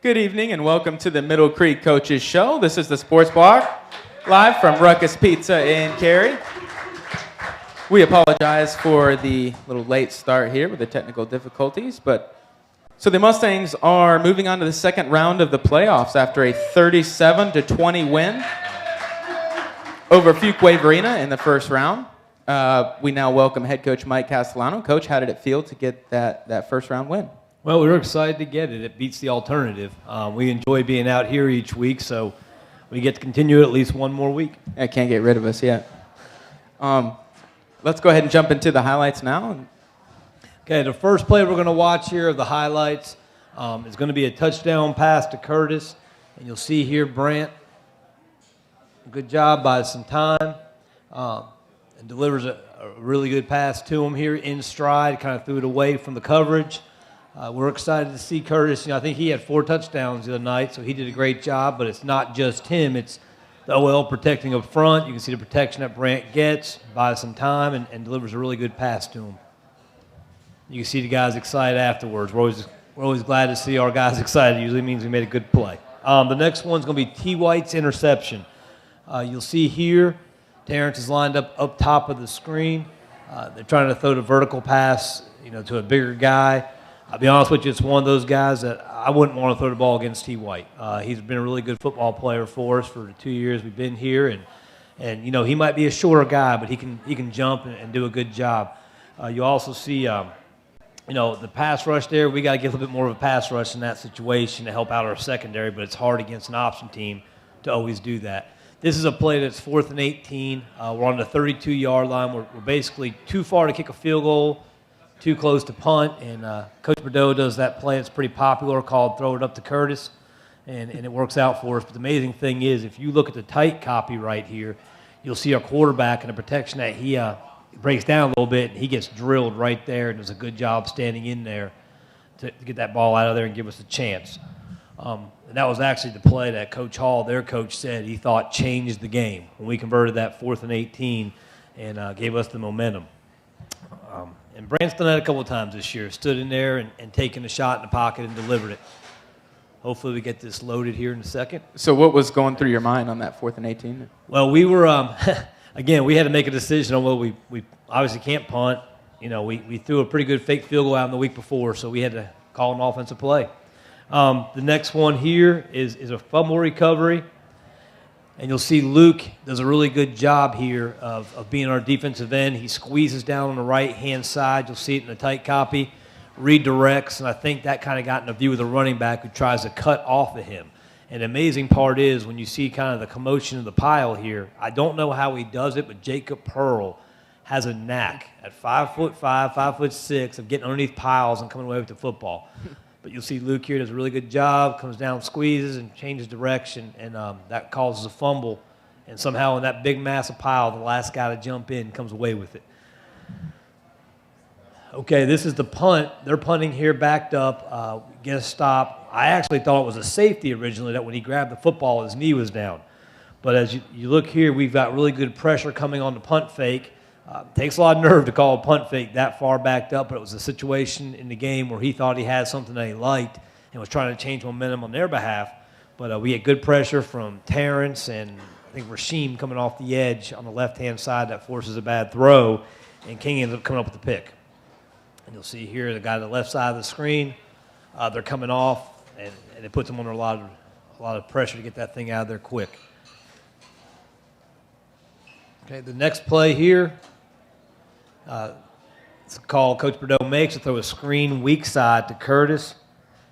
Good evening and welcome to the Middle Creek Coaches Show. This is the Sports Bar, live from Ruckus Pizza in Cary. We apologize for the little late start here with the technical difficulties, so the Mustangs are moving on to the second round of the playoffs after a 37-20 win over Fuquay Arena in the first round. We now welcome head coach Mike Castellano. Coach, how did it feel to get that first round win? Well, we were excited to get it. It beats the alternative. We enjoy being out here each week, so we get to continue it at least one more week. I can't get rid of us yet. Let's go ahead and jump into the highlights now. Okay, the first play we're going to watch here of the highlights is going to be a touchdown pass to Curtis. And you'll see here Brant, good job by some time, and delivers a really good pass to him here in stride, kind of threw it away from the coverage. We're excited to see Curtis. I think he had 4 touchdowns the other night, so he did a great job. But it's not just him. It's the OL protecting up front. You can see the protection that Brant gets, buys some time, and delivers a really good pass to him. You can see the guys excited afterwards. We're always glad to see our guys excited. It usually means we made a good play. The next one's going to be T. White's interception. You'll see here Terrence is lined up top of the screen. They're trying to throw the vertical pass, to a bigger guy. I'll be honest with you, it's one of those guys that I wouldn't want to throw the ball against T. White. He's been a really good football player for us for the 2 years we've been here, and he might be a shorter guy, but he can jump and do a good job. You also see, the pass rush there. We got to get a little bit more of a pass rush in that situation to help out our secondary, but it's hard against an option team to always do that. This is a play that's 4th and 18. We're on the 32-yard line. We're basically too far to kick a field goal, too close to punt, and Coach Bordeaux does that play. It's pretty popular, called throw it up to Curtis, and it works out for us. But the amazing thing is, if you look at the tight copy right here, you'll see our quarterback and the protection that he breaks down a little bit, and he gets drilled right there and does a good job standing in there to get that ball out of there and give us a chance. And that was actually the play that Coach Hall, their coach, said he thought changed the game when we converted that 4th and 18 and gave us the momentum. And Brant's done that a couple of times this year, stood in there and taken a shot in the pocket and delivered it. Hopefully we get this loaded here in a second. So what was going through your mind on that 4th and 18? Well, we were, again, we had to make a decision on, we obviously can't punt. We threw a pretty good fake field goal out in the week before, so we had to call an offensive play. The next one here is a fumble recovery. And you'll see Luke does a really good job here of being our defensive end. He squeezes down on the right-hand side. You'll see it in the tight copy. Redirects, and I think that kind of got in the view of the running back who tries to cut off of him. And the amazing part is when you see kind of the commotion of the pile here, I don't know how he does it, but Jacob Pearl has a knack at 5'5", 5'6", of getting underneath piles and coming away with the football. But you'll see Luke here does a really good job, comes down, squeezes, and changes direction, and that causes a fumble. And somehow in that big massive pile, the last guy to jump in comes away with it. Okay, this is the punt. They're punting here backed up, get a stop. I actually thought it was a safety originally, that when he grabbed the football, his knee was down. But as you look here, we've got really good pressure coming on the punt fake. Takes a lot of nerve to call a punt fake that far backed up, but it was a situation in the game where he thought he had something that he liked and was trying to change momentum on their behalf. But we had good pressure from Terrence and I think Rasheem coming off the edge on the left-hand side that forces a bad throw, and King ends up coming up with the pick. And you'll see here the guy on the left side of the screen, they're coming off, and it puts them under a lot of pressure to get that thing out of there quick. Okay, the next play here. It's a call Coach Bordeaux makes to throw a screen weak side to Curtis.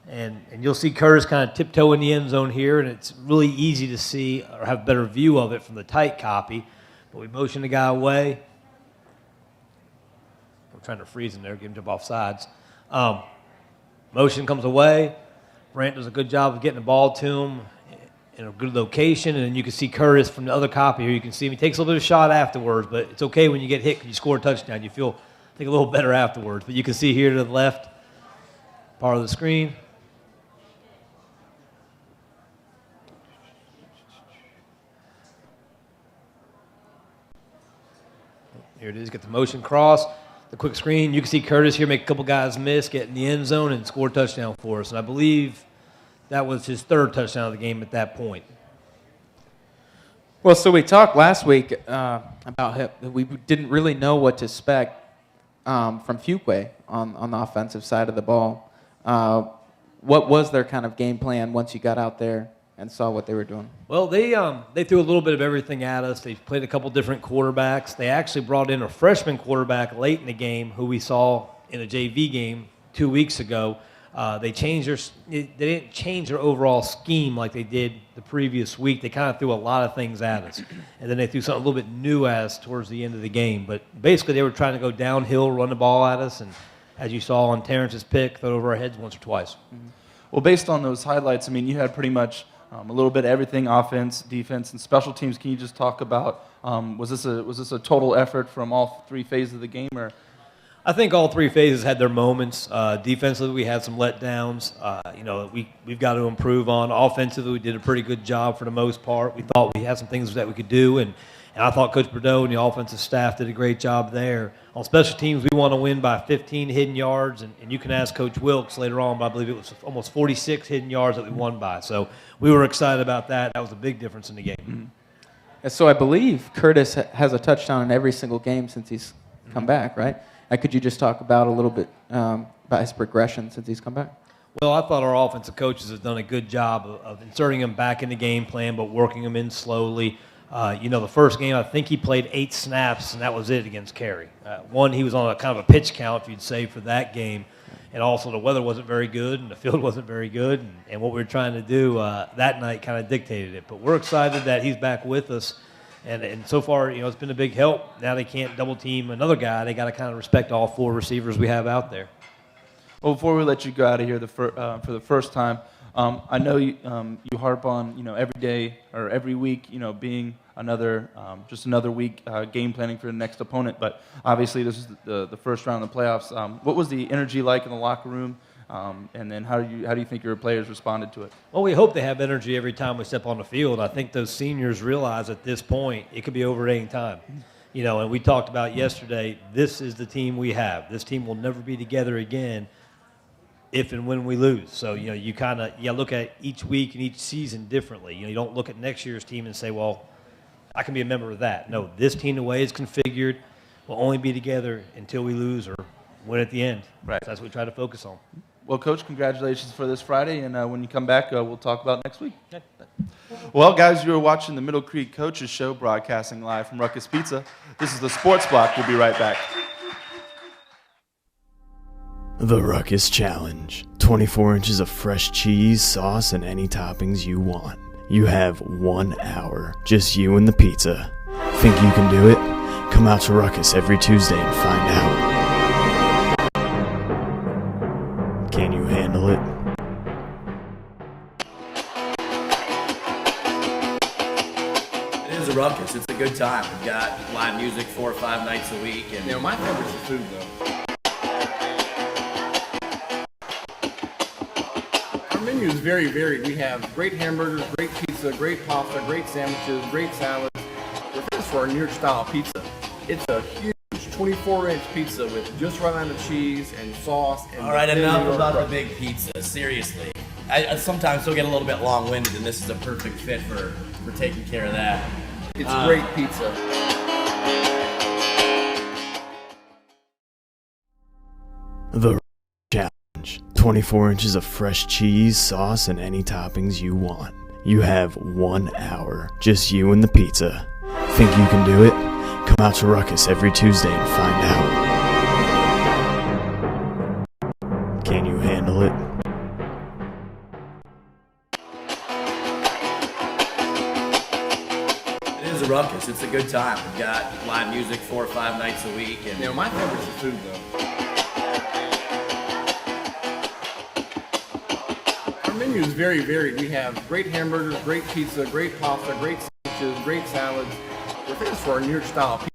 And you'll see Curtis kind of tiptoe in the end zone here, and it's really easy to see or have a better view of it from the tight copy. But we motion the guy away. I'm trying to freeze him there, get him jump off sides. Motion comes away. Brant does a good job of getting the ball to him in a good location, and then you can see Curtis from the other copy here. You can see him. He takes a little bit of shot afterwards, but it's okay when you get hit because you score a touchdown. You feel, I think, a little better afterwards. But you can see here to the left part of the screen. Here it is. Get the motion cross, the quick screen. You can see Curtis here make a couple guys miss, get in the end zone, and score a touchdown for us. And I believe That was his third touchdown of the game at that point. Well, so we talked last week about how we didn't really know what to expect from Fuqua on the offensive side of the ball. What was their kind of game plan once you got out there and saw what they were doing? Well, they threw a little bit of everything at us. They played a couple different quarterbacks. They actually brought in a freshman quarterback late in the game who we saw in a JV game 2 weeks ago. They didn't change their overall scheme like they did the previous week. They kind of threw a lot of things at us. And then they threw something a little bit new at us towards the end of the game. But basically they were trying to go downhill, run the ball at us, and as you saw on Terrence's pick, throw it over our heads once or twice. Mm-hmm. Well, based on those highlights, I mean, you had pretty much a little bit of everything: offense, defense, and special teams. Can you just talk about was this a total effort from all three phases of the game, or? I think all three phases had their moments. Defensively, we had some letdowns. We've got to improve on. Offensively, we did a pretty good job for the most part. We thought we had some things that we could do, and I thought Coach Bordeaux and the offensive staff did a great job there. On special teams, we want to win by 15 hidden yards, and you can ask Coach Wilkes later on, but I believe it was almost 46 hidden yards that we won by. So we were excited about that. That was a big difference in the game. Mm-hmm. And so I believe Curtis has a touchdown in every single game since he's come back, right? Could you just talk about a little bit about his progression since he's come back? Well, I thought our offensive coaches have done a good job of inserting him back in the game plan, but working him in slowly. The first game, I think he played 8 snaps, and that was it against Cary. One, he was on a kind of a pitch count, if you'd say, for that game. And also the weather wasn't very good, and the field wasn't very good. And what we were trying to do that night kind of dictated it. But we're excited that he's back with us. And so far, it's been a big help. Now they can't double team another guy. They got to kind of respect all 4 receivers we have out there. Well, before we let you go out of here for the first time, I know you harp on every day or every week being just another week game planning for the next opponent. But obviously this is the first round of the playoffs. What was the energy like in the locker room? And then how do you think your players responded to it? Well, we hope they have energy every time we step on the field. I think those seniors realize at this point it could be over at any time. And we talked about yesterday, this is the team we have. This team will never be together again if and when we lose. So, you kind of look at each week and each season differently. You don't look at next year's team and say, well, I can be a member of that. No, this team, the way it's configured, will only be together until we lose or win at the end. Right. So that's what we try to focus on. Well, Coach, congratulations for this Friday, and when you come back, we'll talk about next week. Okay. Well, guys, you are watching the Middle Creek Coaches Show, broadcasting live from Ruckus Pizza. This is the Sports Block. We'll be right back. The Ruckus Challenge. 24 inches of fresh cheese, sauce, and any toppings you want. You have 1 hour, just you and the pizza. Think you can do it? Come out to Ruckus every Tuesday and find out. Can you handle it? It is a ruckus. It's a good time. We've got live music 4 or 5 nights a week. And my favorite's the food, though. Our menu is very varied. We have great hamburgers, great pizza, great pasta, great sandwiches, great salads. We're famous for our New York style pizza. It's a huge 24-inch pizza with just right amount of cheese and sauce. And all right, enough about the big pizza. Seriously. I sometimes still get a little bit long-winded, and this is a perfect fit for taking care of that. It's great pizza. The Challenge. 24 inches of fresh cheese, sauce, and any toppings you want. You have 1 hour, just you and the pizza. Think you can do it? Come out to Ruckus every Tuesday and find out. Can you handle it? It is a ruckus. It's a good time. We've got live music 4 or 5 nights a week. And my favorite's the food, though. Our menu is very varied. We have great hamburgers, great pizza, great pasta, great sandwiches, great salads. We're famous for our New York style pizza.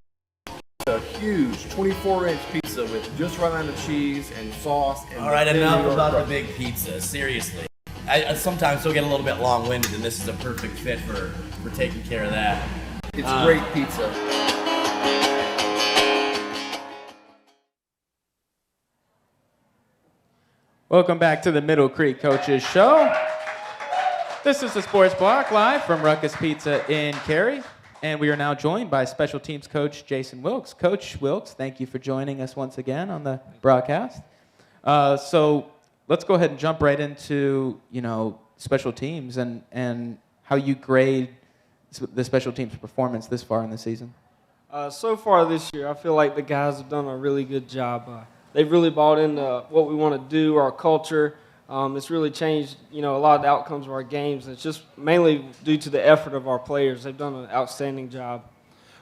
It's a huge 24-inch pizza with just right amount of cheese and sauce. And all right, enough about the big pizza. Seriously. I sometimes still get a little bit long-winded, and this is a perfect fit for taking care of that. It's great pizza. Welcome back to the Middle Creek Coaches Show. This is the Sports Block live from Ruckus Pizza in Cary, and we are now joined by Special Teams Coach Jason Wilkes. Coach Wilkes, thank you for joining us once again on the broadcast. So let's go ahead and jump right into, special teams and how you grade the special teams performance this far in the season. So far this year, I feel like the guys have done a really good job. They've really bought into what we want to do, our culture. It's really changed, a lot of the outcomes of our games. It's just mainly due to the effort of our players. They've done an outstanding job.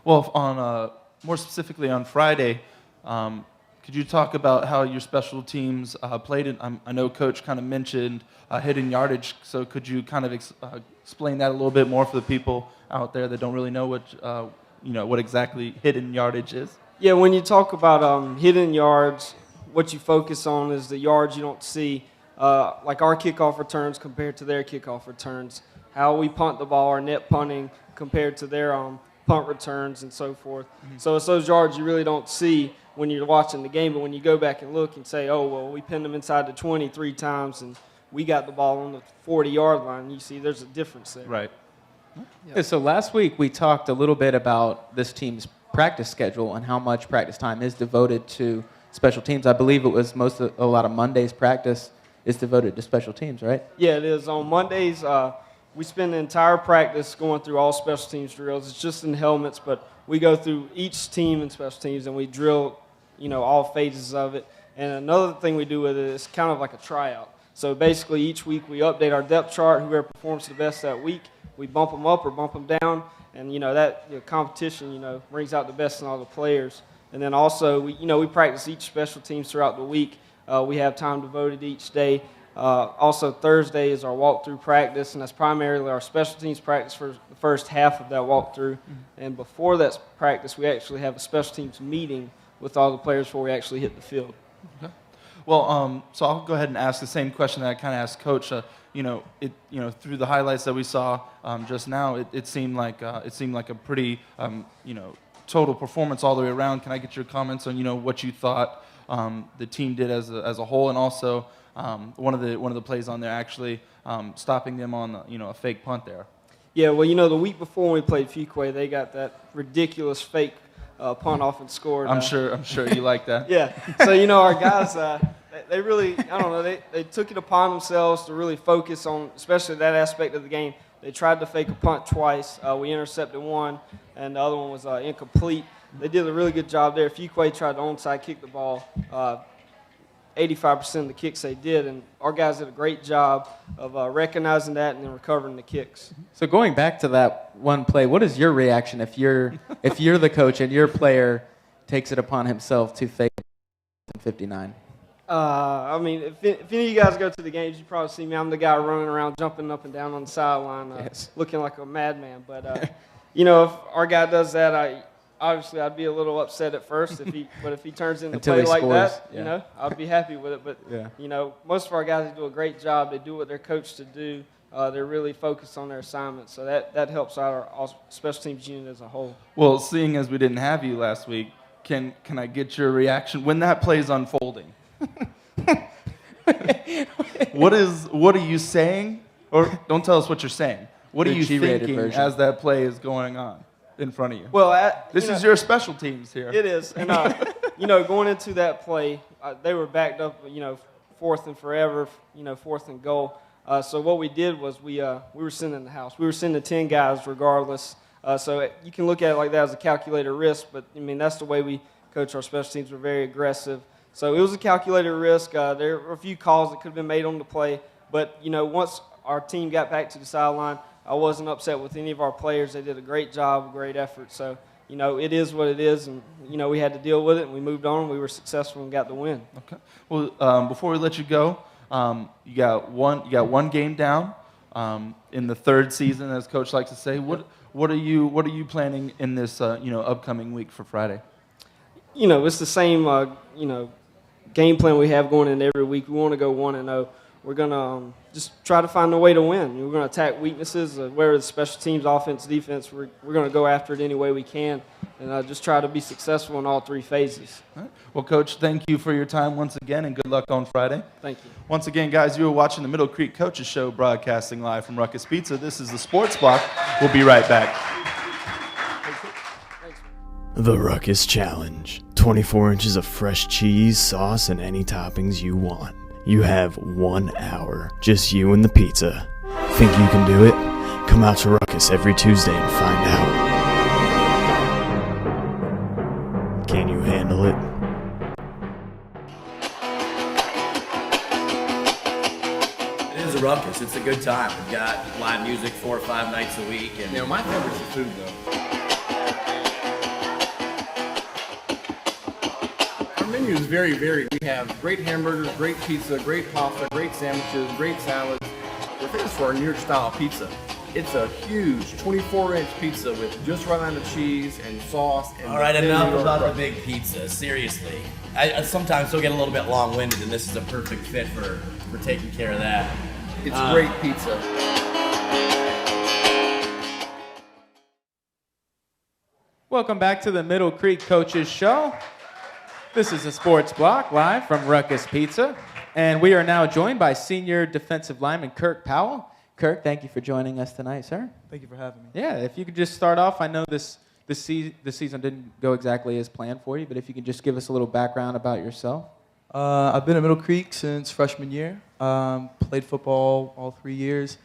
Well, more specifically on Friday, could you talk about how your special teams played? I know Coach kind of mentioned hidden yardage, so could you kind of explain that a little bit more for the people out there that don't really know what exactly hidden yardage is? Yeah, when you talk about hidden yards, what you focus on is the yards you don't see. Like our kickoff returns compared to their kickoff returns, how we punt the ball, our net punting compared to their punt returns and so forth. Mm-hmm. So it's those yards you really don't see when you're watching the game, but when you go back and look and say, oh, well, we pinned them inside the 20 3 times and we got the ball on the 40-yard line, you see there's a difference there. Right. Yeah, so last week we talked a little bit about this team's practice schedule and how much practice time is devoted to special teams. I believe it was a lot of Monday's practice is devoted to special teams, right? Yeah, it is. On Mondays, we spend the entire practice going through all special teams drills. It's just in helmets, but we go through each team in special teams and we drill, all phases of it. And another thing we do with it is kind of like a tryout. So basically each week we update our depth chart. Whoever performs the best that week, we bump them up or bump them down. And, that competition, brings out the best in all the players. And then also, we practice each special teams throughout the week. We have time devoted each day. Also, Thursday is our walkthrough practice, and that's primarily our special teams practice for the first half of that walkthrough. Mm-hmm. And before that practice, we actually have a special teams meeting with all the players before we actually hit the field. Okay. Well, so I'll go ahead and ask the same question that I kind of asked Coach. Through the highlights that we saw just now, it seemed like a pretty total performance all the way around. Can I get your comments on what you thought the team did as a whole, and also one of the plays on there actually stopping them on a fake punt there? Yeah, well, the week before when we played Fuquay, they got that ridiculous fake punt off and scored. I'm sure you like that. Yeah, so our guys, they really, they took it upon themselves to really focus on, especially that aspect of the game. They tried to fake a punt twice. We intercepted one, and the other one was incomplete. They did a really good job there. Fuquay tried to onside kick the ball. 85% of the kicks they did, and our guys did a great job of recognizing that and then recovering the kicks. So going back to that one play, what is your reaction if you're the coach and your player takes it upon himself to fake 59? If any of you guys go to the games, you probably see me. I'm the guy running around, jumping up and down on the sideline, yes, looking like a madman. But if our guy does that, I'd be a little upset at first if he turns into Until play he like scores, that, yeah. I'd be happy with it. But yeah. Most of our guys do a great job. They do what they're coached to do. They're really focused on their assignments, so that helps out our special teams unit as a whole. Well, seeing as we didn't have you last week, can I get your reaction when that play's unfolding? What are you saying? Or don't tell us what you're saying. What are you thinking as that play is going on in front of you? Well, this is your special teams here. It is, and going into that play, they were backed up, fourth and forever, fourth and goal. So what we did was we were sending the house. We were sending 10 guys regardless. So you can look at it like that as a calculated risk, but that's the way we coach our special teams. We're very aggressive. So it was a calculated risk. There were a few calls that could have been made on the play, but once our team got back to the sideline, I wasn't upset with any of our players. They did a great job, great effort. So it is what it is, and we had to deal with it, and we moved on. We were successful and got the win. Okay. Well, before we let you go, you got one game down in the third season, as Coach likes to say. What are you planning in this upcoming week for Friday? It's the same game plan we have going in every week. We want to go 1-0. we're going to just try to find a way to win. We're going to attack weaknesses, whether it's special teams, offense, defense. We're going to go after it any way we can and just try to be successful in all three phases. All right. Well, Coach, thank you for your time once again, and good luck on Friday. Thank you. Once again, guys, you are watching the Middle Creek Coaches Show, broadcasting live from Ruckus Pizza. This is the Sports Block. We'll be right back. The Ruckus Challenge. 24 inches of fresh cheese, sauce, and any toppings you want. You have 1 hour. Just you and the pizza. Think you can do it? Come out to Ruckus every Tuesday and find out. Can you handle it? It is a ruckus. It's a good time. We've got live music 4 or 5 nights a week. And My favorite's the food, though. Our menu is very varied. We have great hamburgers, great pizza, great pasta, great sandwiches, great salads. We're famous for our New York style pizza. It's a huge 24-inch pizza with just right amount of cheese and sauce. And all right, thin New enough York about the crust. big pizza. Seriously. I sometimes still get a little bit long-winded, and this is a perfect fit for taking care of that. It's great pizza. Welcome back to the Middle Creek Coaches Show. This is the Sports Block live from Ruckus Pizza. And we are now joined by senior defensive lineman Curt Powell. Curt, thank you for joining us tonight, sir. Thank you for having me. Yeah, if you could just start off, I know the season didn't go exactly as planned for you, but if you could just give us a little background about yourself. I've been at Middle Creek since freshman year. Played football all 3 years.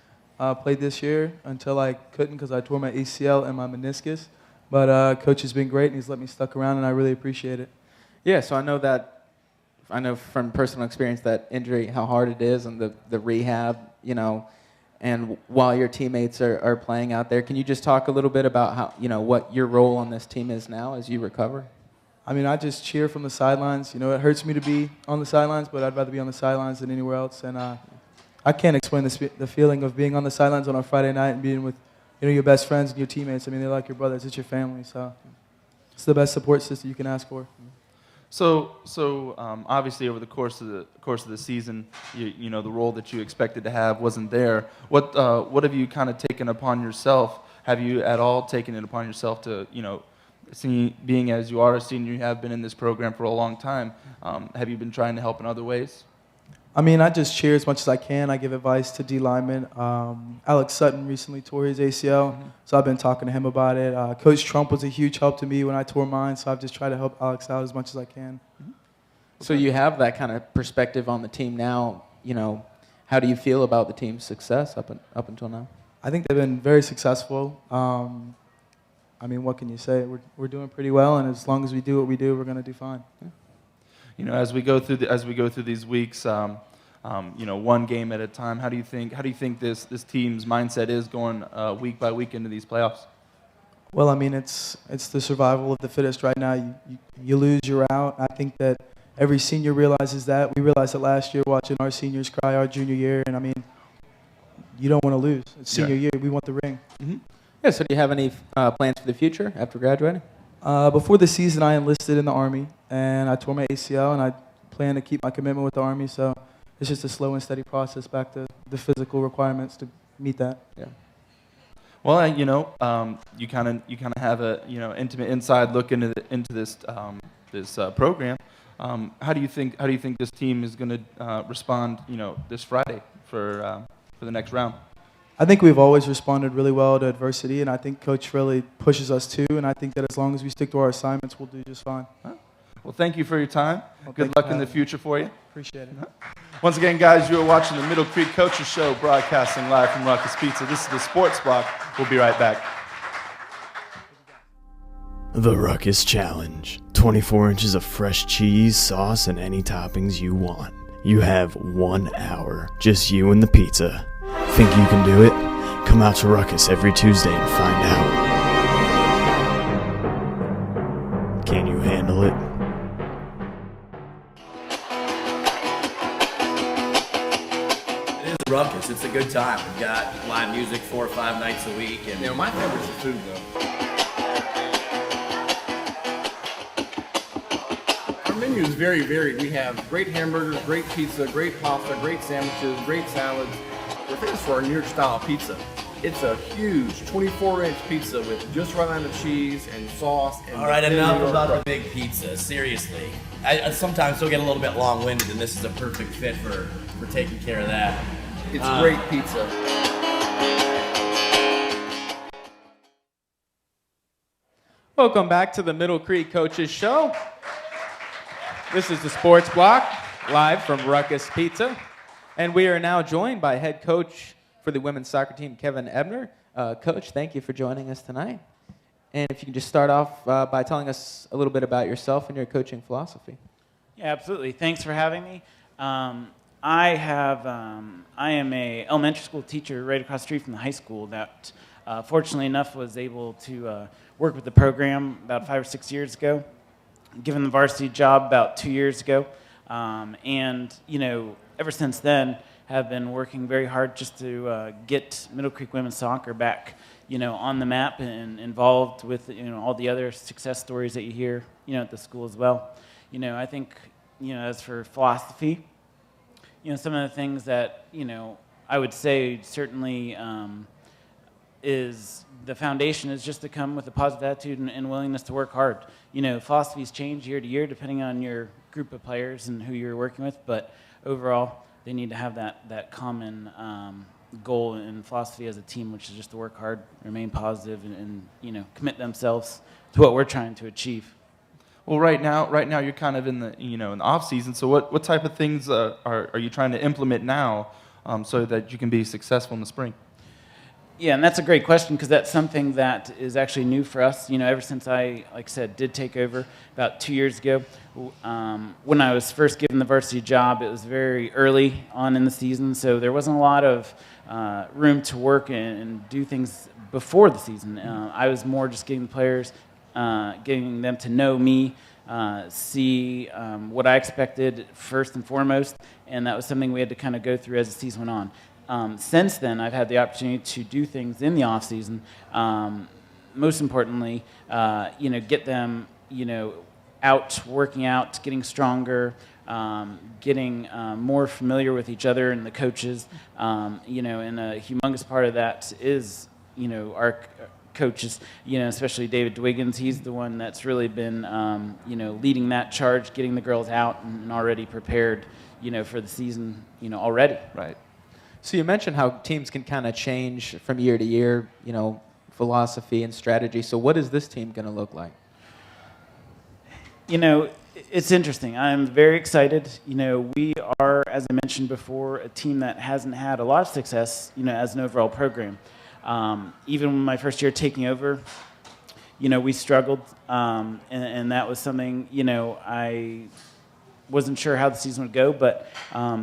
Played this year until I couldn't because I tore my ACL and my meniscus. But Coach has been great, and he's let me stuck around, and I really appreciate it. Yeah, so I know from personal experience that injury, how hard it is, and the rehab, and while your teammates are playing out there. Can you just talk a little bit about how, what your role on this team is now as you recover? I mean, I just cheer from the sidelines. It hurts me to be on the sidelines, but I'd rather be on the sidelines than anywhere else. And I can't explain the feeling of being on the sidelines on a Friday night and being with your best friends and your teammates. I mean, they're like your brothers. It's your family. So it's the best support system you can ask for. So obviously over the course of the season, the role that you expected to have wasn't there. What have you kind of taken upon yourself? Have you at all taken it upon yourself to being as you are a senior, you have been in this program for a long time. Have you been trying to help in other ways? I mean, I just cheer as much as I can. I give advice to D linemen. Alex Sutton recently tore his ACL, so I've been talking to him about it. Coach Trump was a huge help to me when I tore mine, so I've just tried to help Alex out as much as I can. So you have that kind of perspective on the team now. How do you feel about the team's success up until now? I think they've been very successful. I mean, what can you say? We're doing pretty well, and as long as we do what we do, we're going to do fine. Yeah. As we go through these weeks, one game at a time. How do you think this team's mindset is going week by week into these playoffs? Well, I mean, it's the survival of the fittest right now. You lose, you're out. I think that every senior realizes that. We realized it last year watching our seniors cry our junior year, and I mean, you don't want to lose. It's senior year. We want the ring. Mm-hmm. Yeah. So do you have any plans for the future after graduating? Before the season, I enlisted in the Army, and I tore my ACL, and I plan to keep my commitment with the Army. So it's just a slow and steady process back to the physical requirements to meet that. Yeah. Well, you kind of have a intimate inside look into this program. How do you think this team is going to respond this Friday for the next round? I think we've always responded really well to adversity, and I think Coach really pushes us too, and I think that as long as we stick to our assignments, we'll do just fine. Well, thank you for your time. Well, good luck in the future for you. Appreciate it. Once again, guys, you are watching the Middle Creek Coaches Show, broadcasting live from Ruckus Pizza. This is the Sports Block. We'll be right back. The Ruckus Challenge. 24 inches of fresh cheese, sauce, and any toppings you want. You have 1 hour. Just you and the pizza. Think you can do it? Come out to Ruckus every Tuesday and find out. Can you handle it? It is a ruckus. It's a good time. We've got live music 4 or 5 nights a week. And My favorite's the food, though. Our menu is very varied. We have great hamburgers, great pizza, great pasta, great sandwiches, great salads. We're famous for our New York style pizza. It's a huge 24-inch pizza with just right amount of cheese and sauce. And All right, thin enough New York about the crust. big pizza. Seriously, I sometimes still get a little bit long-winded, and this is a perfect fit for taking care of that. It's great pizza. Welcome back to the Middle Creek Coaches Show. This is the Sports Block, live from Ruckus Pizza. And we are now joined by head coach for the women's soccer team, Kevin Ebner. Coach, thank you for joining us tonight. And if you can just start off by telling us a little bit about yourself and your coaching philosophy. Yeah, absolutely. Thanks for having me. I am a elementary school teacher right across the street from the high school that, fortunately enough, was able to work with the program about 5 or 6 years ago, given the varsity job about 2 years ago, and ever since then have been working very hard just to get Middle Creek women's soccer back, on the map and involved with all the other success stories that you hear, at the school as well. I think, as for philosophy, some of the things that, I would say certainly is the foundation is just to come with a positive attitude and willingness to work hard. Philosophies change year to year depending on your group of players and who you're working with, but overall, they need to have that common goal and philosophy as a team, which is just to work hard, remain positive, and commit themselves to what we're trying to achieve. Well, right now you're kind of in the in the off season. So what type of things are you trying to implement now so that you can be successful in the spring? Yeah, and that's a great question because that's something that is actually new for us. Ever since I, like I said, did take over about 2 years ago. When I was first given the varsity job, it was very early on in the season, so there wasn't a lot of room to work and do things before the season. I was more just getting the players, getting them to know me, see what I expected first and foremost, and that was something we had to kind of go through as the season went on. Since then, I've had the opportunity to do things in the off season. Most importantly, get them, out working out, getting stronger, getting more familiar with each other and the coaches. And a humongous part of that is, our coaches, especially David Wiggins. He's the one that's really been, leading that charge, getting the girls out and already prepared, for the season, already. Right. So you mentioned how teams can kind of change from year to year, philosophy and strategy. So what is this team going to look like? It's interesting. I'm very excited. We are, as I mentioned before, a team that hasn't had a lot of success, as an overall program. Even my first year taking over, we struggled, and that was something, I wasn't sure how the season would go, but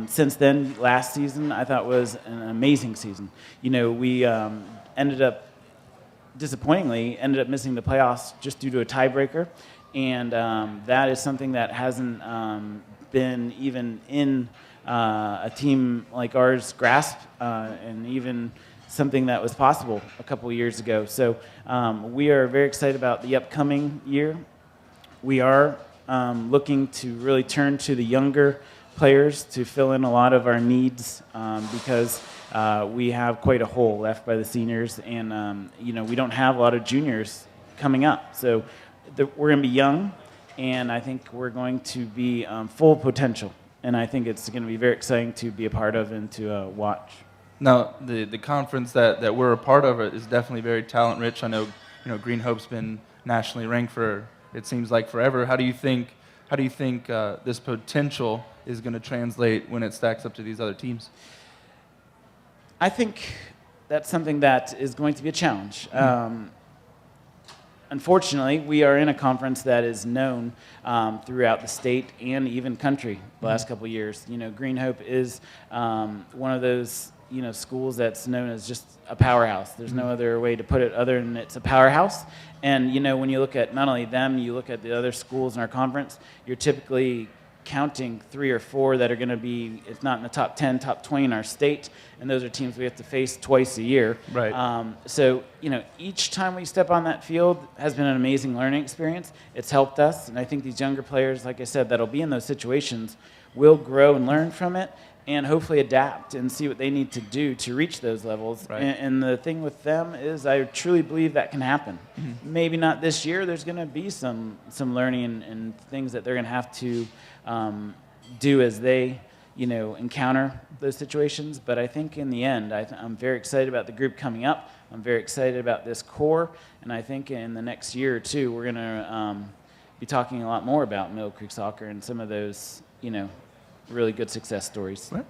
since then, last season, I thought was an amazing season. We disappointingly ended up missing the playoffs just due to a tiebreaker, and that is something that hasn't been even in a team like ours' grasp, and even something that was possible a couple of years ago. So we are very excited about the upcoming year. We are looking to really turn to the younger players to fill in a lot of our needs because we have quite a hole left by the seniors, and we don't have a lot of juniors coming up. So we're going to be young, and I think we're going to be full potential, and I think it's going to be very exciting to be a part of and to watch. Now, the conference that we're a part of is definitely very talent rich. I know Green Hope's been nationally ranked for, it seems like, forever. How do you think this potential is going to translate when it stacks up to these other teams? I think that's something that is going to be a challenge. Unfortunately, we are in a conference that is known throughout the state and even country the last couple of years. Green Hope is one of those schools that's known as just a powerhouse. There's no other way to put it other than it's a powerhouse. And when you look at not only them, you look at the other schools in our conference, you're typically counting 3 or 4 that are going to be, if not in the top 10, top 20 in our state, and those are teams we have to face twice a year. Right. So, each time we step on that field has been an amazing learning experience. It's helped us, and I think these younger players, like I said, that'll be in those situations will grow and learn from it and hopefully adapt and see what they need to do to reach those levels. Right. And the thing with them is I truly believe that can happen. Mm-hmm. Maybe not this year. There's going to be some learning and things that they're going to have to do as they, encounter those situations. But I think in the end, I'm very excited about the group coming up. I'm very excited about this core. And I think in the next year or two, we're going to be talking a lot more about Middle Creek soccer and some of those, really good success stories. Right.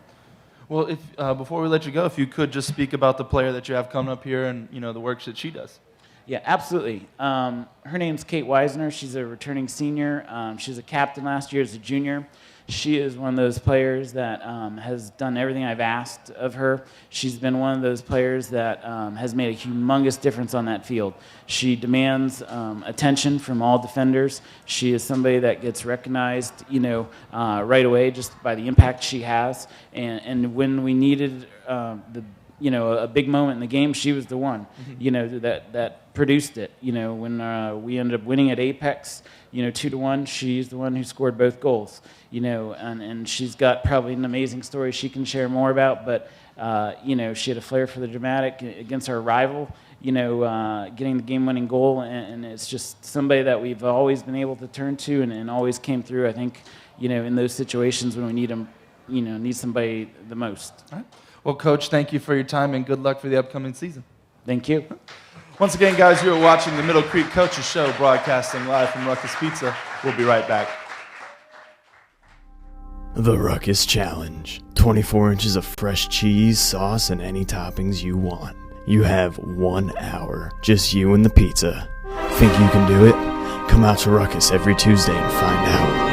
Well, if before we let you go, if you could just speak about the player that you have coming up here and the work that she does. Yeah, absolutely. Her name's Kate Weissner. She's a returning senior. She was a captain last year as a junior. She is one of those players that has done everything I've asked of her. She's been one of those players that has made a humongous difference on that field. She demands attention from all defenders. She is somebody that gets recognized, right away just by the impact she has. And when we needed a big moment in the game, she was the one, that produced it. When we ended up winning at Apex, 2-1, she's the one who scored both goals. And she's got probably an amazing story she can share more about. But she had a flair for the dramatic against our rival. Getting the game-winning goal, and it's just somebody that we've always been able to turn to, and always came through. I think, in those situations when we need them, need somebody the most. All right. Well, Coach, thank you for your time, and good luck for the upcoming season. Thank you. Once again, guys, you are watching the Middle Creek Coaches Show, broadcasting live from Ruckus Pizza. We'll be right back. The Ruckus Challenge. 24 inches of fresh cheese, sauce, and any toppings you want. You have 1 hour. Just you and the pizza. Think you can do it? Come out to Ruckus every Tuesday and find out.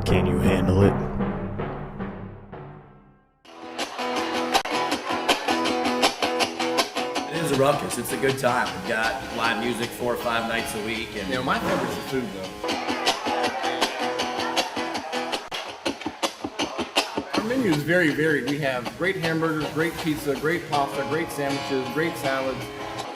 Can you handle it? It is a ruckus. It's a good time. We've got live music 4 or 5 nights a week. And My favorite's the food, though. Our menu is very varied. We have great hamburgers, great pizza, great pasta, great sandwiches, great salads.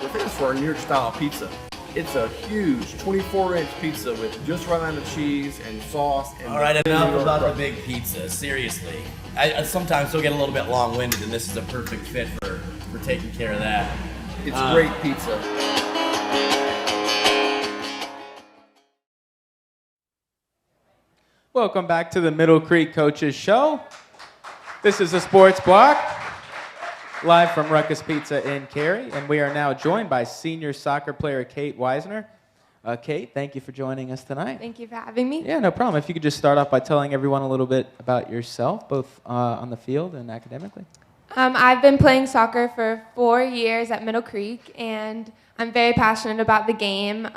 We're famous for our New York style pizza. It's a huge 24-inch pizza with just right amount of cheese and sauce. And all right, enough about the big pizza. Seriously, I sometimes still get a little bit long-winded, and this is a perfect fit for taking care of that. It's great pizza. Welcome back to the Middle Creek Coaches Show. This is the Sports Block, live from Ruckus Pizza in Cary, and we are now joined by senior soccer player Kate Weissner. Kate, thank you for joining us tonight. Thank you for having me. Yeah, no problem. If you could just start off by telling everyone a little bit about yourself, both on the field and academically. I've been playing soccer for 4 years at Middle Creek, and I'm very passionate about the game.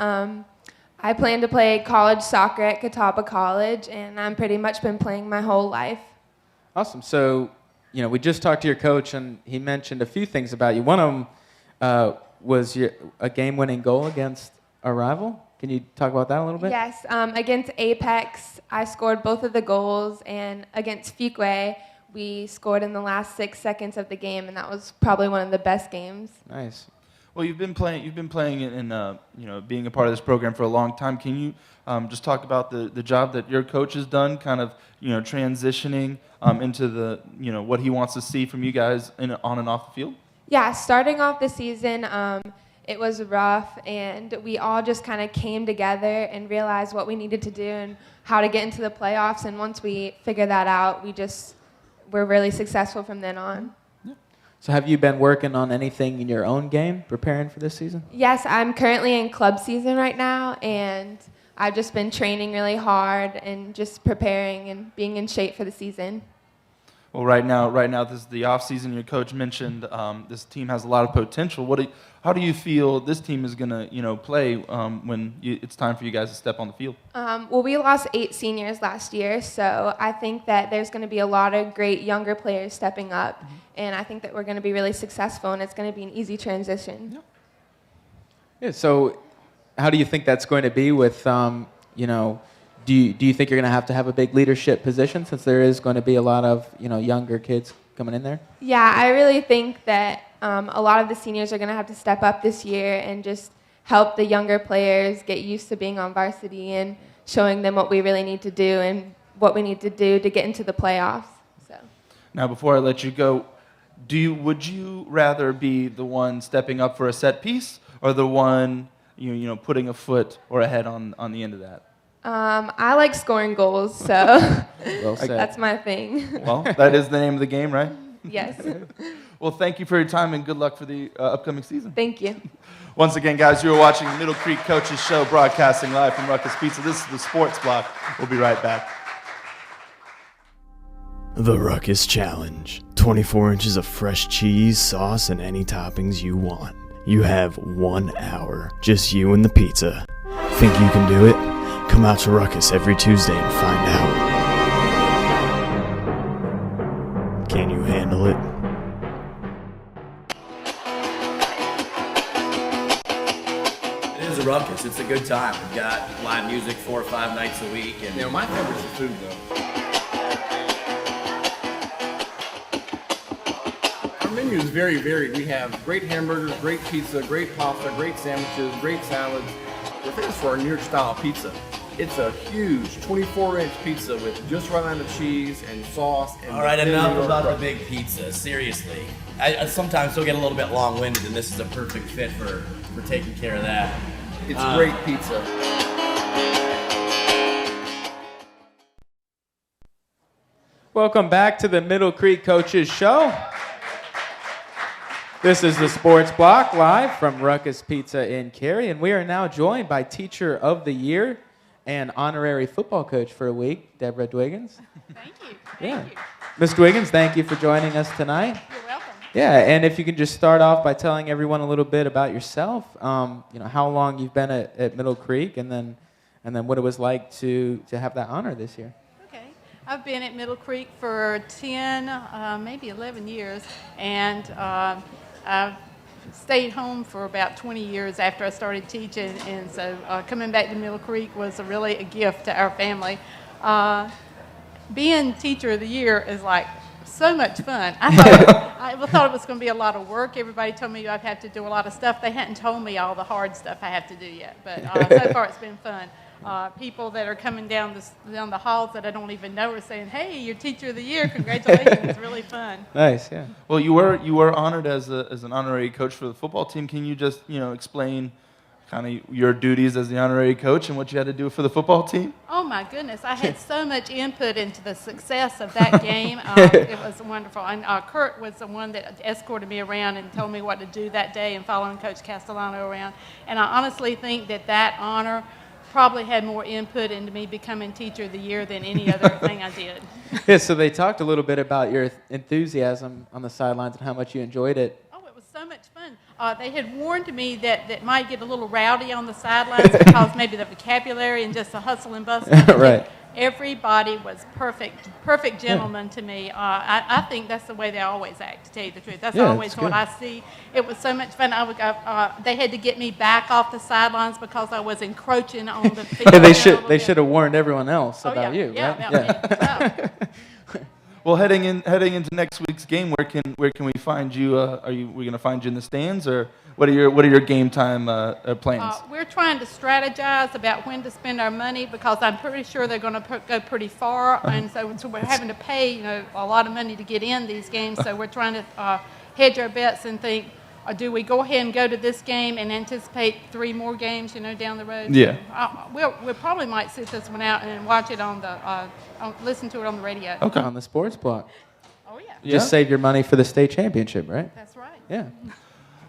I plan to play college soccer at Catawba College, and I've pretty much been playing my whole life. Awesome. So, we just talked to your coach, and he mentioned a few things about you. One of them was a game-winning goal against a rival. Can you talk about that a little bit? Yes. Against Apex, I scored both of the goals, and against Fuquay, we scored in the last 6 seconds of the game, and that was probably one of the best games. Nice. Well, you've been playing in being a part of this program for a long time. Can you just talk about the job that your coach has done, kind of transitioning into the what he wants to see from you guys on and off the field? Yeah, starting off the season, it was rough, and we all just kind of came together and realized what we needed to do and how to get into the playoffs. And once we figured that out, we're really successful from then on. So have you been working on anything in your own game, preparing for this season? Yes, I'm currently in club season right now, and I've just been training really hard and just preparing and being in shape for the season. Well, right now, this is the off season. Your coach mentioned this team has a lot of potential. How do you feel this team is going to, play when it's time for you guys to step on the field? Well, we lost 8 seniors last year, so I think that there's going to be a lot of great younger players stepping up, and I think that we're going to be really successful, and it's going to be an easy transition. Yeah. So, how do you think that's going to be with, Do you think you're going to have a big leadership position since there is going to be a lot of younger kids coming in there? Yeah, I really think that a lot of the seniors are going to have to step up this year and just help the younger players get used to being on varsity and showing them what we really need to do and what we need to do to get into the playoffs. So. Now, before I let you go, would you rather be the one stepping up for a set piece or the one putting a foot or a head on the end of that? I like scoring goals, so Well said. that's my thing. Well, that is the name of the game, right? Yes. Well, thank you for your time and good luck for the upcoming season. Thank you. Once again, guys, you are watching the Middle Creek Coaches Show, broadcasting live from Ruckus Pizza. This is the Sports Block. We'll be right back. The Ruckus Challenge. 24 inches of fresh cheese, sauce, and any toppings you want. You have 1 hour. Just you and the pizza. Think you can do it? Come out to Ruckus every Tuesday and find out. Can you handle it? It is a ruckus. It's a good time. We've got live music 4 or 5 nights a week. And My favorite's the food, though. Our menu is very varied. We have great hamburgers, great pizza, great pasta, great sandwiches, great salads. We're famous for our New York style pizza. It's a huge 24-inch pizza with just right amount of cheese and sauce. And all right, enough New about York the big pizza. Seriously, I sometimes still get a little bit long-winded, and this is a perfect fit for taking care of that. It's great pizza. Welcome back to the Middle Creek Coaches Show. This is the Sports Block live from Ruckus Pizza in Cary, and we are now joined by Teacher of the Year and honorary football coach for a week, Deborah Wiggins. Thank you. Thank you. Ms. Wiggins, thank you for joining us tonight. You're welcome. Yeah, and if you can just start off by telling everyone a little bit about yourself, how long you've been at Middle Creek, and then what it was like to have that honor this year. Okay. I've been at Middle Creek for 10, maybe 11 years, and I've stayed home for about 20 years after I started teaching, and so coming back to Middle Creek was really a gift to our family. Being Teacher of the Year is like so much fun. I thought it was going to be a lot of work. Everybody told me I'd have to do a lot of stuff. They hadn't told me all the hard stuff I have to do yet, but so far it's been fun. People that are coming down the halls that I don't even know are saying, "Hey, you're Teacher of the Year! Congratulations!" It's really fun. Nice, yeah. Well, you were honored as an honorary coach for the football team. Can you just explain kind of your duties as the honorary coach and what you had to do for the football team? Oh my goodness, I had so much input into the success of that game. It was wonderful. And Curt was the one that escorted me around and told me what to do that day and following Coach Castellano around. And I honestly think that honor probably had more input into me becoming Teacher of the Year than any other thing I did. Yeah, so they talked a little bit about your enthusiasm on the sidelines and how much you enjoyed it. Oh, it was so much fun. They had warned me that might get a little rowdy on the sidelines because maybe the vocabulary and just the hustle and bustle. Right. Everybody was perfect gentlemen to me. I think that's the way they always act, to tell you the truth. That's always what I see. It was so much fun. They had to get me back off the sidelines because I was encroaching on the field. They should have warned everyone else about you, yeah, right? Yeah. Well, heading into next week's game, where can we find you? We going to find you in the stands, or what are your game time plans? We're trying to strategize about when to spend our money because I'm pretty sure they're going to go pretty far, and so we're having to pay a lot of money to get in these games. So we're trying to hedge our bets and think, do we go ahead and go to this game and anticipate 3 more games, down the road? Yeah. We probably might sit this one out and watch it listen to it on the radio. Okay. On the Sports Block. Oh yeah. Just save your money for the state championship, right? That's right. Yeah.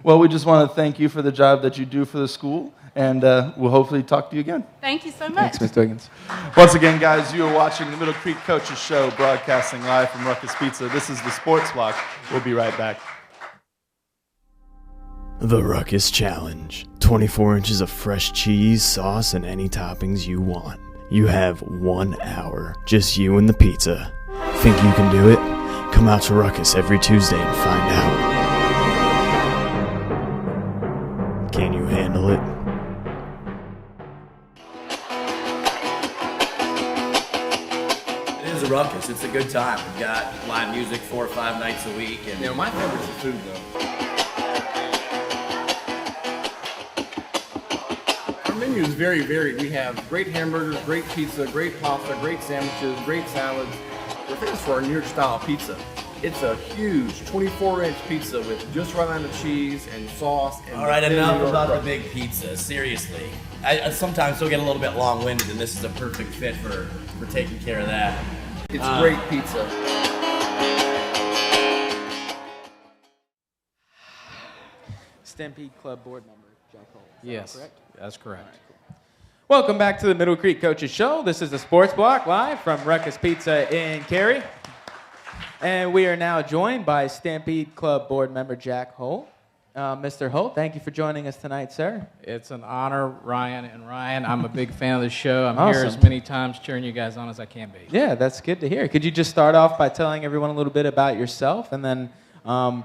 Well, we just want to thank you for the job that you do for the school, and we'll hopefully talk to you again. Thank you so much. Thanks, Ms. Wiggins. Once again, guys, you are watching the Middle Creek Coaches Show, broadcasting live from Ruckus Pizza. This is the Sports Block. We'll be right back. The Ruckus Challenge. 24 inches of fresh cheese, sauce, and any toppings you want. You have 1 hour. Just you and the pizza. Think you can do it? Come out to Ruckus every Tuesday and find out. Can you handle it? the Ruckus. It's a good time. We've got live music 4 or 5 nights a week. And You know, my favorite's the food, though. Our menu is very varied. We have great hamburgers, great pizza, great pasta, great sandwiches, great salads. We're famous for our New York style pizza. It's a huge 24-inch pizza with just right amount of cheese and sauce. And all right, thin enough New York about the crust. big pizza. Seriously. I sometimes still get a little bit long-winded, and this is a perfect fit for taking care of that. It's great pizza. Stampede Club board member Jack Hole. Is that Yes, correct? that's correct. Welcome back to the Middle Creek Coaches Show. This is the Sports Block live from Ruckus Pizza in Cary. And we are now joined by Stampede Club board member Jack Holt. Mr. Holt, thank you for joining us tonight, sir. It's an honor, Ryan. And Ryan, I'm a big fan of the show. I'm here Awesome. as many times cheering you guys on as I can be. Yeah, that's good to hear. Could you just start off by telling everyone a little bit about yourself and then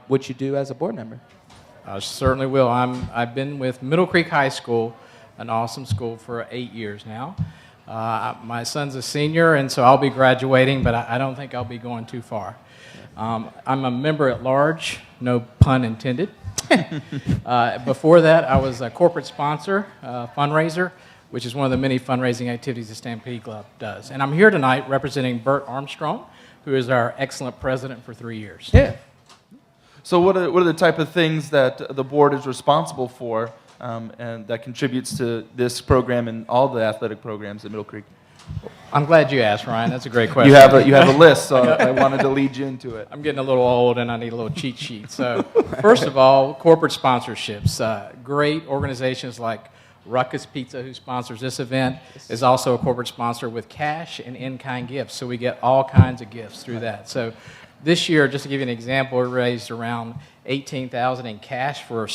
what you do as a board member? I certainly will. I've been with Middle Creek High School, an awesome school, for 8 years now. My son's a senior, and so I'll be graduating, but I don't think I'll be going too far. I'm a member at large, no pun intended. Before that, I was a corporate sponsor, fundraiser, which is one of the many fundraising activities the Stampede Club does. And I'm here tonight representing Bert Armstrong, who is our excellent president for 3 years. Yeah. So what are the type of things that the board is responsible for and that contributes to this program and all the athletic programs at Middle Creek? I'm glad you asked, Ryan. That's a great question. You have a list, so I wanted to lead you into it. I'm getting a little old and I need a little cheat sheet. So first of all, corporate sponsorships. Great organizations like Ruckus Pizza, who sponsors this event, is also a corporate sponsor with cash and in-kind gifts. So we get all kinds of gifts through that. So this year, just to give you an example, we raised around $18,000 in cash for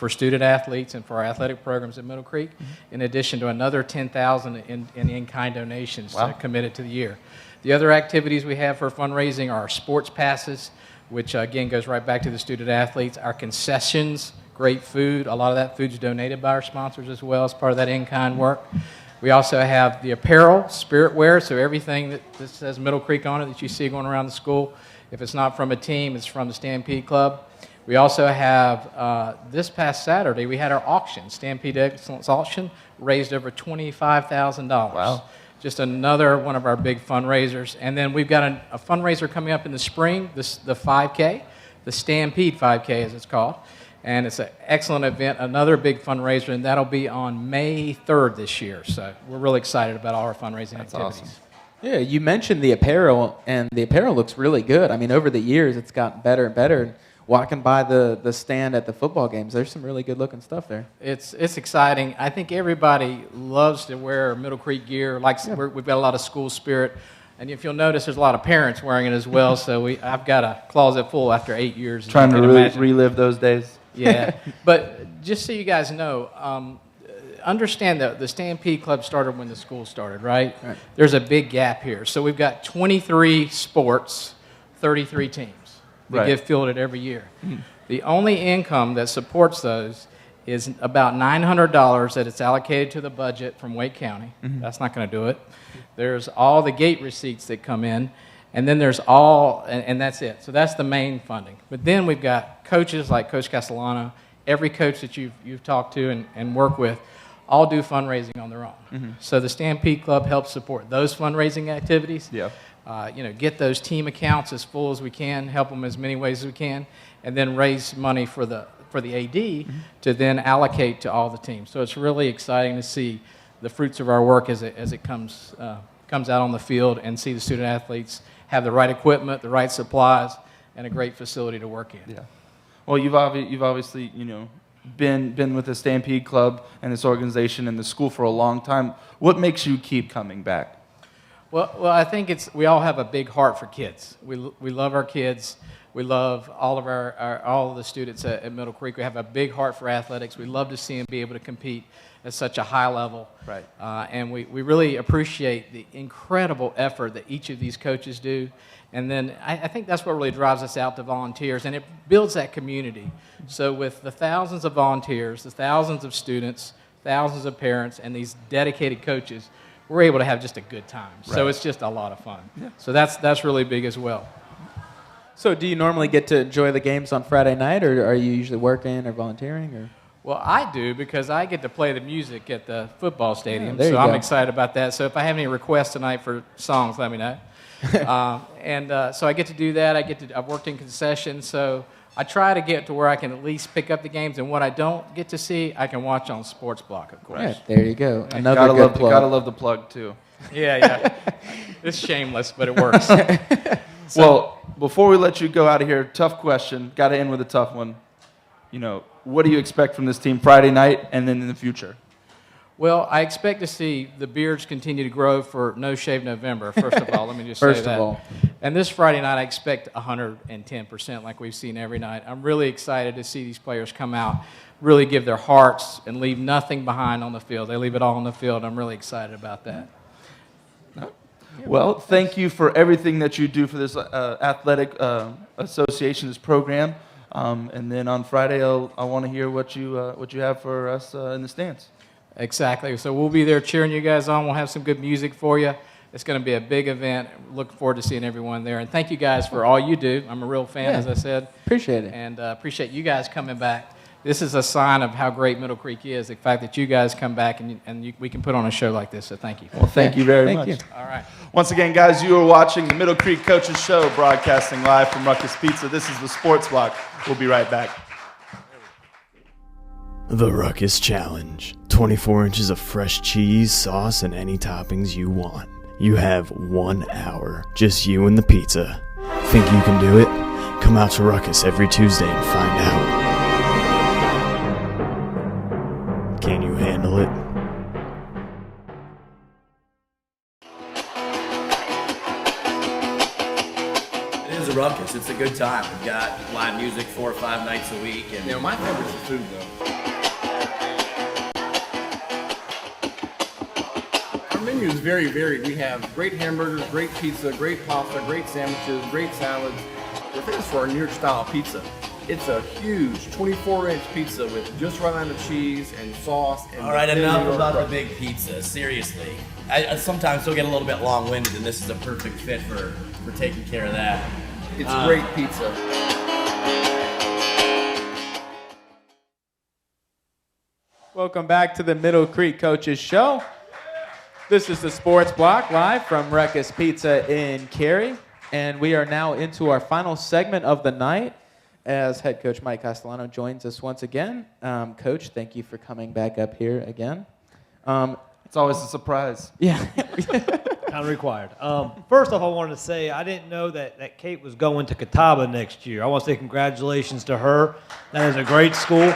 student athletes and for our athletic programs at Middle Creek, in addition to another $10,000 in in-kind donations committed to the year. The other activities we have for fundraising are our sports passes, which again goes right back to the student athletes, our concessions, great food. A lot of that food is donated by our sponsors as well as part of that in-kind work. We also have the apparel, spirit wear, so everything that says Middle Creek on it that you see going around the school, if it's not from a team, it's from the Stampede Club. We also have, this past Saturday, we had our auction, Stampede Excellence Auction, raised over $25,000. Wow. Just another one of our big fundraisers. And then we've got a fundraiser coming up in the spring, the 5K, the Stampede 5K as it's called. And it's an excellent event, another big fundraiser, and that'll be on May 3rd this year. So we're really excited about all our fundraising activities. Awesome. Yeah, you mentioned the apparel, and the apparel looks really good. I mean, over the years, it's gotten better and better. Walking by the stand at the football games, there's some really good-looking stuff there. It's exciting. I think everybody loves to wear Middle Creek gear. We've got a lot of school spirit. And if you'll notice, there's a lot of parents wearing it as well. So I've got a closet full after 8 years. Trying to really relive those days. Yeah. But just so you guys know, understand that the Stampede Club started when the school started, right? There's a big gap here. So we've got 23 sports, 33 teams that get fielded every year. The only income that supports those is about $900 that it's allocated to the budget from Wake County. That's not going to do it. There's all the gate receipts that come in, and then there's and that's it. So that's the main funding. But then we've got coaches like Coach Castellano, every coach that you've talked to and work with, all do fundraising on their own. So the Stampede Club helps support those fundraising activities. Yeah. Get those team accounts as full as we can, help them as many ways as we can, and then raise money for the AD to then allocate to all the teams. So it's really exciting to see the fruits of our work as it comes out on the field, and see the student athletes have the right equipment, the right supplies, and a great facility to work in. Yeah. Well, you've obviously been with the Stampede Club and this organization and the school for a long time. What makes you keep coming back? Well, I think we all have a big heart for kids. We love our kids. We love all of all of the students at Middle Creek. We have a big heart for athletics. We love to see them be able to compete at such a high level. Right. And we really appreciate the incredible effort that each of these coaches do. And then I think that's what really drives us out to volunteers, and it builds that community. So with the thousands of volunteers, the thousands of students, thousands of parents, and these dedicated coaches, we're able to have just a good time. So Right. it's just a lot of fun. Yeah. So that's really big as well. So do you normally get to enjoy the games on Friday night, or are you usually working or volunteering? Or? Well, I do because I get to play the music at the football stadium, there so you I'm go. excited about that. So if I have any requests tonight for songs, let me know. So I get to do that. I've worked in concessions, so I try to get to where I can at least pick up the games, and what I don't get to see, I can watch on Sports Block, of course. Yeah, there you go. Another Gotta good love, plug. gotta love the plug too. Yeah. It's shameless, but it works. Well, before we let you go out of here, tough question. Got to end with a tough one. You know, what do you expect from this team Friday night and then in the future? Well, I expect to see the beards continue to grow for No Shave November, first of all. Let me just say that. First of all. And this Friday night, I expect 110% like we've seen every night. I'm really excited to see these players come out, really give their hearts, and leave nothing behind on the field. They leave it all on the field. I'm really excited about that. Well, thank you for everything that you do for this athletic association, this program. And then on Friday, I want to hear what you have for us in the stands. Exactly. So we'll be there cheering you guys on. We'll have some good music for you. It's going to be a big event. Looking forward to seeing everyone there. And thank you guys for all you do. I'm a real fan, as I said. Appreciate it. And appreciate you guys coming back. This is a sign of how great Middle Creek is, the fact that you guys come back and we can put on a show like this. So thank you. Well, thank you very much. You. All right. Once again, guys, you are watching the Middle Creek Coaches Show, broadcasting live from Ruckus Pizza. This is the Sports Block. We'll be right back. The Ruckus Challenge. 24 inches of fresh cheese, sauce, and any toppings you want. You have 1 hour. Just you and the pizza. Think you can do it? Come out to Ruckus every Tuesday and find out. Can you handle it? It is a ruckus. It's a good time. We've got live music 4 or 5 nights a week. And You know, my favorite's the food, though. Our menu is very varied. We have great hamburgers, great pizza, great pasta, great sandwiches, great salads. We're famous for our New York style pizza. It's a huge 24-inch pizza with just right amount of cheese and sauce. And all right, thin New enough York about crust. the big pizza. Seriously, I sometimes still get a little bit long-winded, and this is a perfect fit for taking care of that. It's great pizza. Welcome back to the Middle Creek Coaches Show. This is the Sports Block live from Ruckus Pizza in Cary. And we are now into our final segment of the night as head coach Mike Castellano joins us once again. Coach, thank you for coming back up here again. It's always a surprise. Yeah. Kind of required. First off, I wanted to say I didn't know that Kate was going to Catawba next year. I want to say congratulations to her. That is a great school.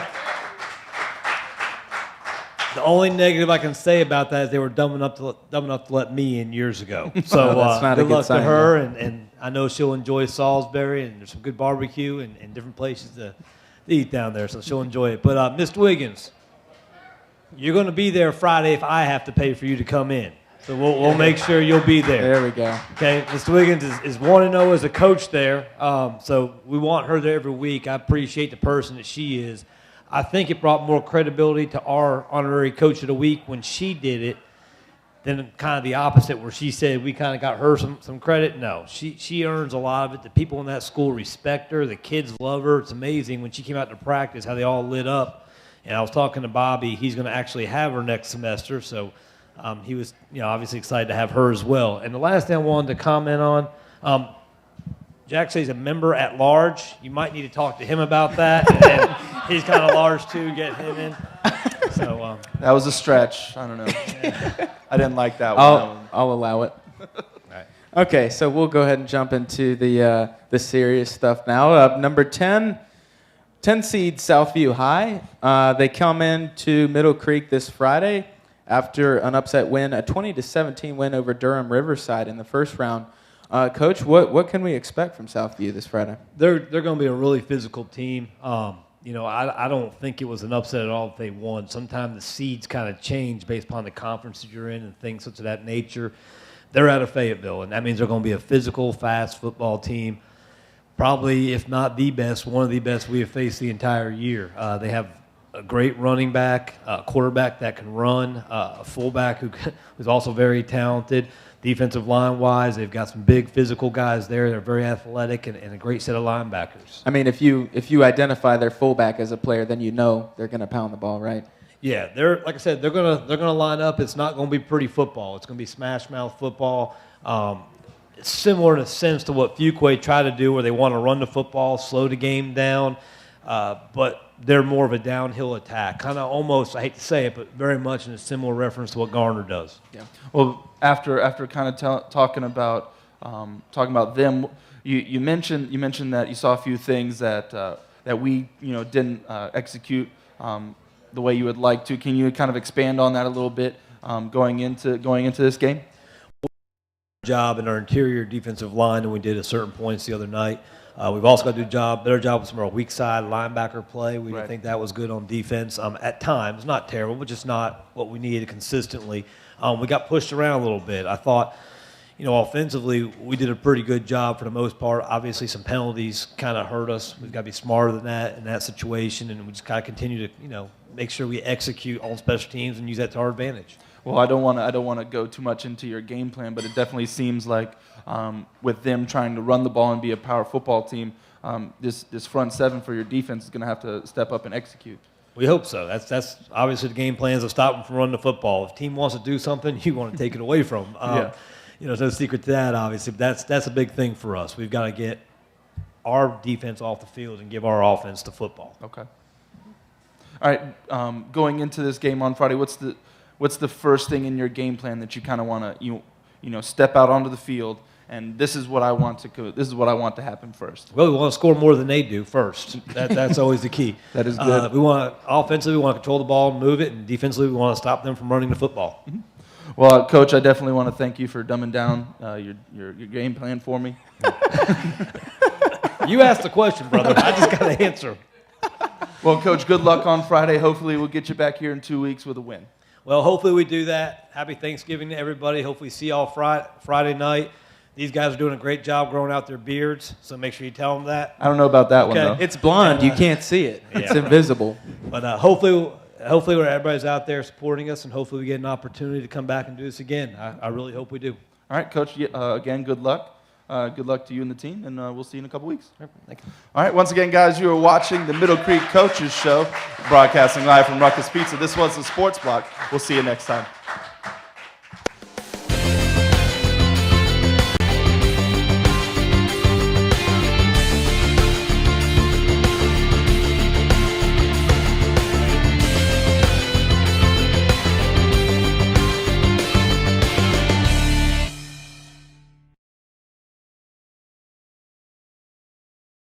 The only negative I can say about that is they were dumb enough to let me in years ago. So That's not a good good luck sign, to her, and I know she'll enjoy Salisbury, and there's some good barbecue and different places to eat down there, so she'll enjoy it. But Mr. Wiggins, you're going to be there Friday if I have to pay for you to come in. So we'll make sure you'll be there. There we go. Okay, Mr. Wiggins is 1-0 as a coach there, so we want her there every week. I appreciate the person that she is. I think it brought more credibility to our honorary coach of the week when she did it than kind of the opposite where she said we kind of got her some credit. No, she earns a lot of it. The people in that school respect her. The kids love her. It's amazing when she came out to practice how they all lit up. And I was talking to Bobby. He's going to actually have her next semester, so he was obviously excited to have her as well. And the last thing I wanted to comment on, Jack says he's a member at large. You might need to talk to him about that. And he's kind of large too. Get him in. So That was a stretch. I don't know. I didn't like that one. I'll allow it. Right. Okay, so we'll go ahead and jump into the serious stuff now. Number 10 seed Southview High. They come into Middle Creek this Friday after an upset win, a 20-17 win over Durham Riverside in the first round. Coach, what can we expect from Southview this Friday? they're going to be a really physical team. I don't think it was an upset at all if they won. Sometimes the seeds kind of change based upon the conference that you're in and things such of that nature. They're out of Fayetteville, and that means they're going to be a physical, fast football team. Probably, if not the best, one of the best we have faced the entire year. They have a great running back, a quarterback that can run, a fullback who's also very talented. Defensive line-wise, they've got some big physical guys there. They're very athletic and a great set of linebackers. I mean, if you identify their fullback as a player, then you know they're going to pound the ball, right? Yeah, like I said, they're gonna line up. It's not going to be pretty football. It's going to be smash mouth football. It's similar in a sense to what Fuquay tried to do, where they want to run the football, slow the game down, but they're more of a downhill attack, kind of almost, I hate to say it, but very much in a similar reference to what Garner does. Yeah. Well, after kind of talking about them, you mentioned that you saw a few things that we didn't execute the way you would like to. Can you kind of expand on that a little bit going into this game? Job in our interior defensive line than we did at certain points the other night. We've also got to do better job with some of our weak side linebacker play. We didn't think that was good on defense at times. Not terrible, but just not what we needed consistently. We got pushed around a little bit. I thought, offensively, we did a pretty good job for the most part. Obviously, some penalties kind of hurt us. We've got to be smarter than that in that situation, and we just got to continue to, make sure we execute on special teams and use that to our advantage. Well, I don't want to go too much into your game plan, but it definitely seems like with them trying to run the ball and be a power football team, this front seven for your defense is going to have to step up and execute. We hope so. That's obviously the game plan is to stop them from running the football. If the team wants to do something, you want to take it away from them. There's no secret to that, obviously. But that's a big thing for us. We've got to get our defense off the field and give our offense the football. Okay. All right. Going into this game on Friday, what's the first thing in your game plan that you kind of want to step out onto the field and this is what I want to happen first? Well, we want to score more than they do first. That's always the key. That is good. Offensively, we want to control the ball and move it, and defensively, we want to stop them from running the football. Mm-hmm. Well, Coach, I definitely want to thank you for dumbing down your game plan for me. You asked the question, brother. I just got to answer. Well, Coach, good luck on Friday. Hopefully we'll get you back here in 2 weeks with a win. Well, hopefully we do that. Happy Thanksgiving to everybody. Hopefully see y'all Friday night. These guys are doing a great job growing out their beards, so make sure you tell them that. I don't know about that one, though. It's blonde. You can't see it. It's invisible. But hopefully everybody's out there supporting us, and hopefully we get an opportunity to come back and do this again. I really hope we do. All right, Coach, again, good luck. Good luck to you and the team, and we'll see you in a couple weeks. Thank you. All right, once again, guys, you are watching the Middle Creek Coaches Show, broadcasting live from Ruckus Pizza. This was the Sports Block. We'll see you next time.